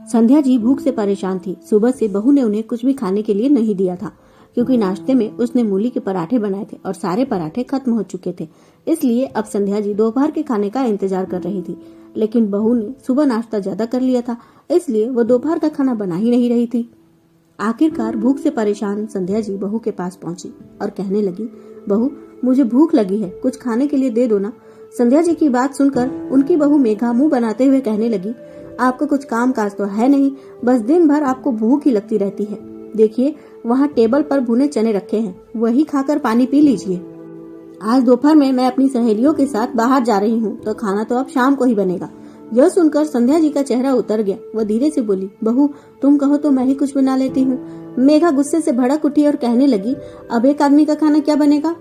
संध्या जी भूख से परेशान थी। सुबह से बहू ने उन्हें कुछ भी खाने के लिए नहीं दिया था, क्योंकि नाश्ते में उसने मूली के पराठे बनाए थे और सारे पराठे खत्म हो चुके थे। इसलिए अब संध्या जी दोपहर के खाने का इंतजार कर रही थी, लेकिन बहू ने सुबह नाश्ता ज्यादा कर लिया था, इसलिए वो दोपहर का खाना बना ही नहीं रही थी। आखिरकार भूख से परेशान संध्या जी बहू के पास पहुंची और कहने लगी, बहू मुझे भूख लगी है, कुछ खाने के लिए दे दो ना। संध्या जी की बात सुनकर उनकी बहू मेघा मुंह बनाते हुए कहने लगी, आपको कुछ काम काज तो है नहीं, बस दिन भर आपको भूख ही लगती रहती है। देखिए वहाँ टेबल पर भुने चने रखे हैं, वही खाकर पानी पी लीजिए। आज दोपहर में मैं अपनी सहेलियों के साथ बाहर जा रही हूँ, तो खाना तो अब शाम को ही बनेगा। यह सुनकर संध्या जी का चेहरा उतर गया। वह धीरे से बोली, बहू तुम कहो तो मैं ही कुछ बना लेती हूँ। मेघा गुस्से से भड़क उठी और कहने लगी, अब एक आदमी का खाना क्या बनेगा।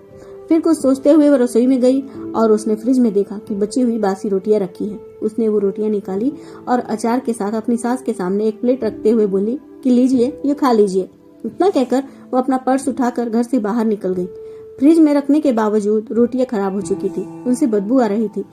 फिर कुछ सोचते हुए वह रसोई में गई और उसने फ्रिज में देखा कि बची हुई बासी रोटियां रखी हैं। उसने वो रोटियां निकाली और अचार के साथ अपनी सास के सामने एक प्लेट रखते हुए बोली कि लीजिए, ये खा लीजिए। इतना कहकर वो अपना पर्स उठाकर घर से बाहर निकल गई। फ्रिज में रखने के बावजूद रोटियां खराब हो चुकी थी, उनसे बदबू आ रही थी।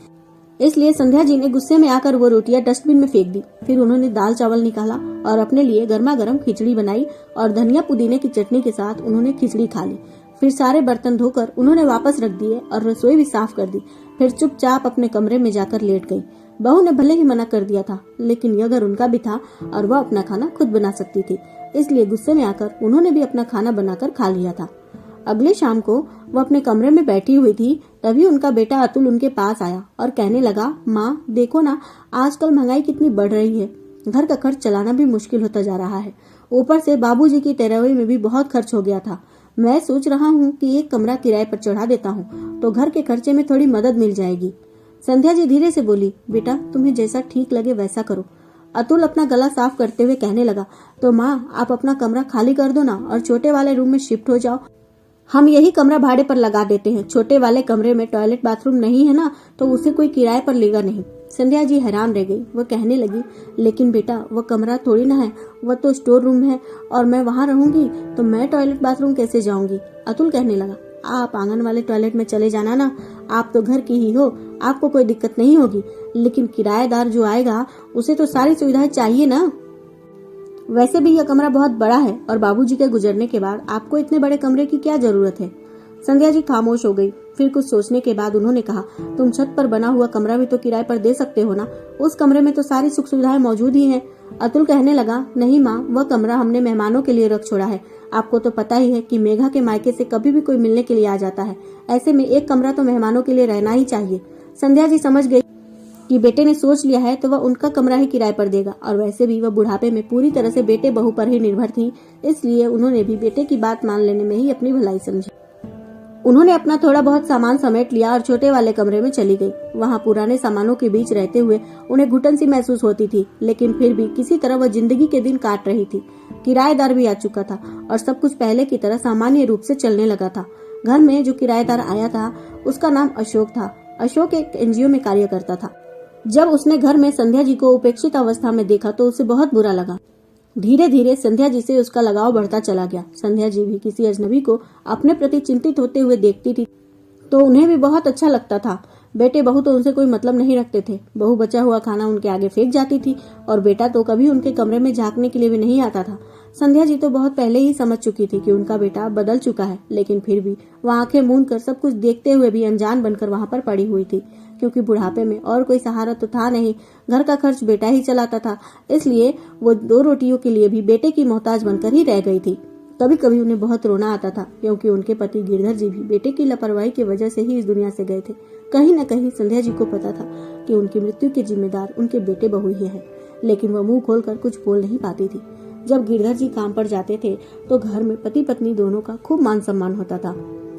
इसलिए संध्या जी ने गुस्से में आकर वो रोटियां डस्टबिन में फेंक दी। फिर उन्होंने दाल चावल निकाला और अपने लिए गर्मा गर्म खिचड़ी बनाई और धनिया पुदीने की चटनी के साथ उन्होंने खिचड़ी खा ली। फिर सारे बर्तन धोकर उन्होंने वापस रख दिए और रसोई भी साफ कर दी। फिर चुपचाप अपने कमरे में जाकर लेट गई। बहू ने भले ही मना कर दिया था, लेकिन यह घर उनका भी था और वह अपना खाना खुद बना सकती थी, इसलिए गुस्से में आकर उन्होंने भी अपना खाना बनाकर खा लिया था। अगले शाम को वो अपने कमरे में बैठी हुई थी, तभी उनका बेटा अतुल उनके पास आया और कहने लगा, माँ देखो ना, आजकल महंगाई कितनी बढ़ रही है, घर का खर्च चलाना भी मुश्किल होता जा रहा है। ऊपर से बाबूजी की तेरहवीं में भी बहुत खर्च हो गया था। मैं सोच रहा हूँ कि एक कमरा किराए पर चढ़ा देता हूँ, तो घर के खर्चे में थोड़ी मदद मिल जाएगी। संध्या जी धीरे से बोली, बेटा तुम्हें जैसा ठीक लगे वैसा करो। अतुल अपना गला साफ करते हुए कहने लगा, तो माँ आप अपना कमरा खाली कर दो ना और छोटे वाले रूम में शिफ्ट हो जाओ। हम यही कमरा भाड़े पर लगा देते हैं। छोटे वाले कमरे में टॉयलेट बाथरूम नहीं है ना, तो उसे कोई किराए पर लेगा नहीं। संध्या जी हैरान रह गई। वह कहने लगी, लेकिन बेटा वह कमरा थोड़ी ना है, वह तो स्टोर रूम है और मैं वहाँ रहूंगी तो मैं टॉयलेट बाथरूम कैसे जाऊंगी। अतुल कहने लगा, आप आंगन वाले टॉयलेट में चले जाना ना, आप तो घर की ही हो, आपको कोई दिक्कत नहीं होगी, लेकिन किराएदार जो आएगा उसे तो सारी सुविधाएं चाहिए ना। वैसे भी यह कमरा बहुत बड़ा है और बाबूजी के गुजरने के बाद आपको इतने बड़े कमरे की क्या जरूरत है। संध्या जी खामोश हो गई। फिर कुछ सोचने के बाद उन्होंने कहा, तुम छत पर बना हुआ कमरा भी तो किराए पर दे सकते हो ना, उस कमरे में तो सारी सुख सुविधाएं मौजूद ही हैं। अतुल कहने लगा, नहीं माँ, वह कमरा हमने मेहमानों के लिए रख छोड़ा है। आपको तो पता ही है कि मेघा के मायके से कभी भी कोई मिलने के लिए आ जाता है, ऐसे में एक कमरा तो मेहमानों के लिए रहना ही चाहिए। संध्या जी समझ गई कि बेटे ने सोच लिया है तो वह उनका कमरा ही किराए पर देगा, और वैसे भी वह बुढ़ापे में पूरी तरह से बेटे बहू पर ही निर्भर थी, इसलिए उन्होंने भी बेटे की बात मान लेने में ही अपनी भलाई समझी। उन्होंने अपना थोड़ा बहुत सामान समेट लिया और छोटे वाले कमरे में चली गई। वहाँ पुराने सामानों के बीच रहते हुए उन्हें घुटन सी महसूस होती थी, लेकिन फिर भी किसी तरह वह जिंदगी के दिन काट रही थी। किराएदार भी आ चुका था और सब कुछ पहले की तरह सामान्य रूप से चलने लगा था। घर में जो किराएदार आया था उसका नाम अशोक था। अशोक एक एनजीओ में कार्य करता था। जब उसने घर में संध्या जी को उपेक्षित अवस्था में देखा तो उसे बहुत बुरा लगा। धीरे धीरे संध्या जी से उसका लगाव बढ़ता चला गया। संध्या जी भी किसी अजनबी को अपने प्रति चिंतित होते हुए देखती थी तो उन्हें भी बहुत अच्छा लगता था। बेटे बहू तो उनसे कोई मतलब नहीं रखते थे। बहू बचा हुआ खाना उनके आगे फेंक जाती थी और बेटा तो कभी उनके कमरे में झांकने के लिए भी नहीं आता था। संध्या जी तो बहुत पहले ही समझ चुकी थी कि उनका बेटा बदल चुका है, लेकिन फिर भी वह आंखें मूंद कर सब कुछ देखते हुए भी अनजान बनकर वहां पर पड़ी हुई थी, क्योंकि बुढ़ापे में और कोई सहारा तो था नहीं। घर का खर्च बेटा ही चलाता था, इसलिए वो 2 रोटियों के लिए भी बेटे की मोहताज बनकर ही रह गई थी। कभी कभी उन्हें बहुत रोना आता था, क्योंकि उनके पति गिरधर जी भी बेटे की लापरवाही की वजह से ही इस दुनिया से गए थे। कहीं न कहीं संध्या जी को पता था कि उनकी मृत्यु के जिम्मेदार उनके बेटे बहू ही है, लेकिन वह मुंह खोलकर कुछ बोल नहीं पाती थी। जब गिरधर जी काम पर जाते थे तो घर में पति पत्नी दोनों का खूब मान सम्मान होता था।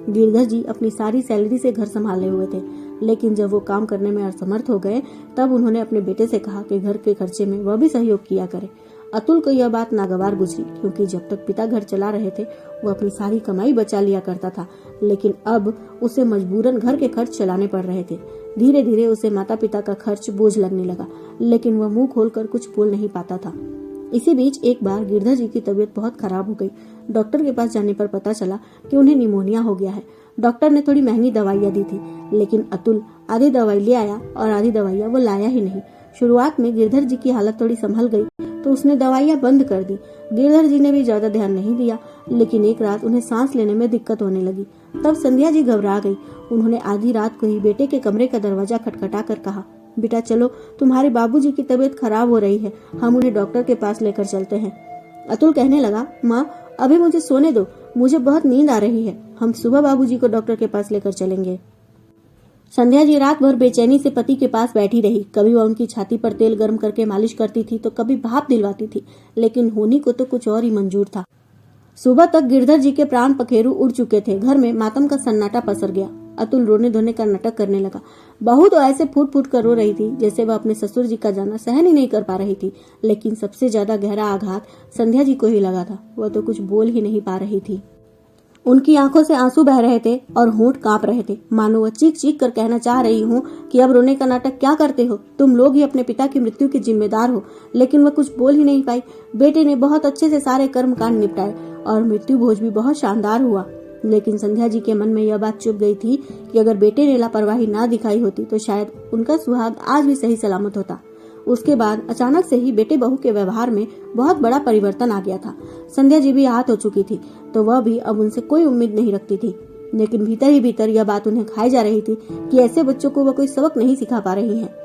गिरधर जी अपनी सारी सैलरी से घर संभाले हुए थे, लेकिन जब वो काम करने में असमर्थ हो गए तब उन्होंने अपने बेटे से कहा कि घर के खर्चे में वह भी सहयोग किया करे। अतुल को यह बात नागवार गुजरी, क्योंकि जब तक पिता घर चला रहे थे वो अपनी सारी कमाई बचा लिया करता था, लेकिन अब उसे मजबूरन घर के खर्च चलाने पड़ रहे थे। धीरे धीरे उसे माता पिता का खर्च बोझ लगने लगा, लेकिन वह मुंह खोलकर कुछ बोल नहीं पाता था। इसी बीच एक बार गिरधर जी की तबीयत बहुत खराब हो गई। डॉक्टर के पास जाने पर पता चला कि उन्हें निमोनिया हो गया है। डॉक्टर ने थोड़ी महंगी दवाइयाँ दी थी, लेकिन अतुल आधी दवाई ले आया और आधी दवाइयाँ वो लाया ही नहीं। शुरुआत में गिरधर जी की हालत थोड़ी संभल गई, तो उसने दवाइयाँ बंद कर दी। गिरधर जी ने भी ज्यादा ध्यान नहीं दिया, लेकिन एक रात उन्हें सांस लेने में दिक्कत होने लगी। तब संध्या जी घबरा गई। उन्होंने आधी रात को ही बेटे के कमरे का दरवाजा खटखटा कर कहा, बेटा चलो, तुम्हारे बाबूजी की तबीयत खराब हो रही है, हम उन्हें डॉक्टर के पास लेकर चलते हैं। अतुल कहने लगा, माँ अभी मुझे सोने दो, मुझे बहुत नींद आ रही है, हम सुबह बाबूजी को डॉक्टर के पास लेकर चलेंगे। संध्या जी रात भर बेचैनी से पति के पास बैठी रही। कभी वह उनकी छाती पर तेल गर्म करके मालिश करती थी तो कभी भाप दिलवाती थी, लेकिन होनी को तो कुछ और ही मंजूर था। सुबह तक गिरधर जी के प्राण पखेरु उड़ चुके थे। घर में मातम का सन्नाटा पसर गया। अतुल रोने धोने का नाटक करने लगा। बहू तो ऐसे फूट फूट कर रो रही थी जैसे वह अपने ससुर जी का जाना सहन ही नहीं कर पा रही थी, लेकिन सबसे ज्यादा गहरा आघात संध्या जी को ही लगा था। वह तो कुछ बोल ही नहीं पा रही थी। उनकी आंखों से आंसू बह रहे थे और होंठ कांप रहे थे, मानो वह चीख चीख कर कहना चाह रही हूँ कि अब रोने का नाटक क्या करते हो, तुम लोग ही अपने पिता की मृत्यु के जिम्मेदार हो। लेकिन वह कुछ बोल ही नहीं पाई। बेटे ने बहुत अच्छे से सारे कर्म कांड निपटाए और मृत्यु भोज भी बहुत शानदार हुआ। लेकिन संध्या जी के मन में यह बात चुभ गई थी कि अगर बेटे ने लापरवाही ना दिखाई होती तो शायद उनका सुहाग आज भी सही सलामत होता। उसके बाद अचानक से ही बेटे बहू के व्यवहार में बहुत बड़ा परिवर्तन आ गया था। संध्या जी भी आहत हो चुकी थी, तो वह भी अब उनसे कोई उम्मीद नहीं रखती थी। लेकिन भीतर ही भीतर यह बात उन्हें खाई जा रही थी कि ऐसे बच्चों को वह कोई सबक नहीं सिखा पा रही है।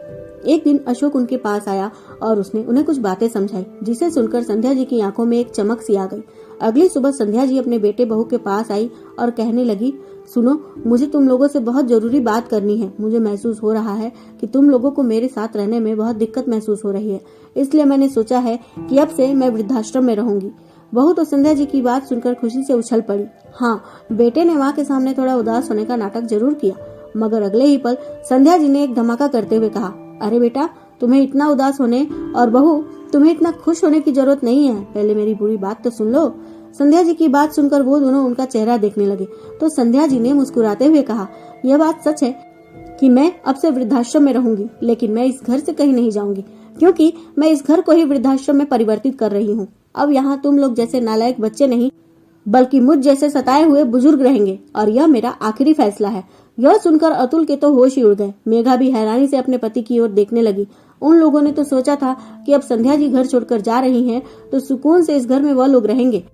एक दिन अशोक उनके पास आया और उसने उन्हें कुछ बातें समझाई, जिसे सुनकर संध्या जी की आंखों में एक चमक सी आ गई। अगली सुबह संध्या जी अपने बेटे बहू के पास आई और कहने लगी, सुनो, मुझे तुम लोगों से बहुत जरूरी बात करनी है। मुझे महसूस हो रहा है कि तुम लोगों को मेरे साथ रहने में बहुत दिक्कत महसूस हो रही है, इसलिए मैंने सोचा है कि अब से मैं वृद्धाश्रम में रहूंगी। बहू तो संध्या जी की बात सुनकर खुशी से उछल पड़ी। हाँ, बेटे ने माँ के सामने थोड़ा उदास होने का नाटक जरूर किया, मगर अगले ही पल संध्या जी ने एक धमाका करते हुए कहा, अरे बेटा, तुम्हें इतना उदास होने और बहू तुम्हें इतना खुश होने की जरूरत नहीं है, पहले मेरी बुरी बात तो सुन लो। संध्या जी की बात सुनकर वो दोनों उनका चेहरा देखने लगे तो संध्या जी ने मुस्कुराते हुए कहा, यह बात सच है कि मैं अब से वृद्धाश्रम में रहूंगी, लेकिन मैं इस घर से कहीं नहीं जाऊंगी, क्योंकि मैं इस घर को ही वृद्धाश्रम में परिवर्तित कर रही हूँ। अब यहाँ तुम लोग जैसे नालायक बच्चे नहीं, बल्कि मुझ जैसे सताए हुए बुजुर्ग रहेंगे, और यह मेरा आखिरी फैसला है। यह सुनकर अतुल के तो होश ही उड़ गए। मेघा भी हैरानी से अपने पति की ओर देखने लगी। उन लोगों ने तो सोचा था कि अब संध्या जी घर छोड़कर जा रही हैं तो सुकून से इस घर में वह लोग रहेंगे।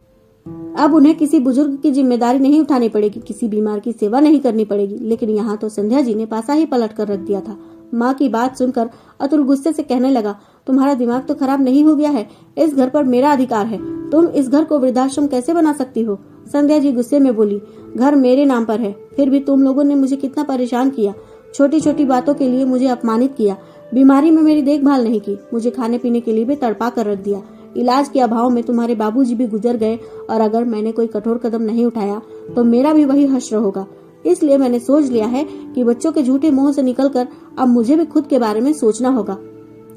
अब उन्हें किसी बुजुर्ग की जिम्मेदारी नहीं उठानी पड़ेगी, किसी बीमार की सेवा नहीं करनी पड़ेगी। लेकिन यहाँ तो संध्या जी ने पासा ही पलट कर रख दिया था। माँ की बात सुनकर अतुल गुस्से से कहने लगा, तुम्हारा दिमाग तो खराब नहीं हो गया है? इस घर पर मेरा अधिकार है, तुम इस घर को वृद्धाश्रम कैसे बना सकती हो? संध्या जी गुस्से में बोली, घर मेरे नाम पर है, फिर भी तुम लोगों ने मुझे कितना परेशान किया। छोटी छोटी बातों के लिए मुझे अपमानित किया, बीमारी में मेरी देखभाल नहीं की, मुझे खाने पीने के लिए भी तड़पा कर रख दिया। इलाज के अभाव में तुम्हारे बाबूजी भी गुजर गए, और अगर मैंने कोई कठोर कदम नहीं उठाया तो मेरा भी वही हश्र होगा। इसलिए मैंने सोच लिया है कि बच्चों के झूठे मोह से निकलकर अब मुझे भी खुद के बारे में सोचना होगा।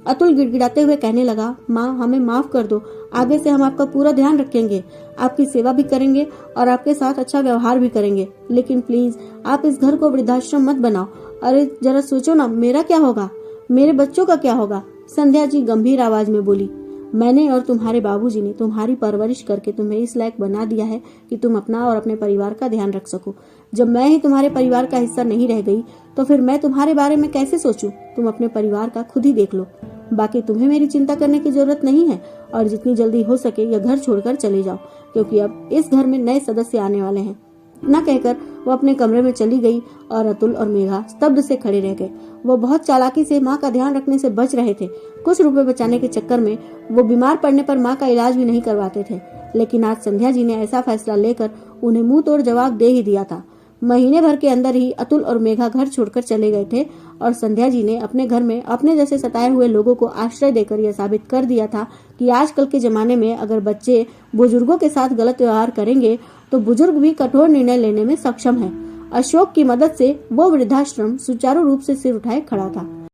अतुल गिड़गिड़ाते हुए कहने लगा, माँ हमें माफ कर दो, आगे से हम आपका पूरा ध्यान रखेंगे, आपकी सेवा भी करेंगे और आपके साथ अच्छा व्यवहार भी करेंगे, लेकिन प्लीज आप इस घर को वृद्धाश्रम मत बनाओ। अरे जरा सोचो ना, मेरा क्या होगा, मेरे बच्चों का क्या होगा? संध्या जी गंभीर आवाज में बोली, मैंने और तुम्हारे बाबूजी ने तुम्हारी परवरिश करके तुम्हें इस लायक बना दिया है कि तुम अपना और अपने परिवार का ध्यान रख सको। जब मैं ही तुम्हारे परिवार का हिस्सा नहीं रह गई तो फिर मैं तुम्हारे बारे में कैसे सोचूं? तुम अपने परिवार का खुद ही देख लो, बाकी तुम्हें मेरी चिंता करने की जरूरत नहीं है। और जितनी जल्दी हो सके यह घर छोड़कर चले जाओ, क्योंकि अब इस घर में नए सदस्य आने वाले हैं। न कहकर वो अपने कमरे में चली गई और अतुल और मेघा स्तब्ध से खड़े रह गए। वो बहुत चालाकी से माँ का ध्यान रखने से बच रहे थे। कुछ रुपए बचाने के चक्कर में वो बीमार पड़ने पर माँ का इलाज भी नहीं करवाते थे, लेकिन आज संध्या जी ने ऐसा फैसला लेकर उन्हें मुंह तोड़ जवाब दे ही दिया था। महीने भर के अंदर ही अतुल और मेघा घर छोड़कर चले गए थे और संध्या जी ने अपने घर में अपने जैसे सताए हुए लोगों को आश्रय देकर यह साबित कर दिया था कि आजकल के जमाने में अगर बच्चे बुजुर्गों के साथ गलत व्यवहार करेंगे तो बुजुर्ग भी कठोर निर्णय लेने में सक्षम है। अशोक की मदद से वो वृद्धाश्रम सुचारू रूप से सिर उठाए खड़ा था।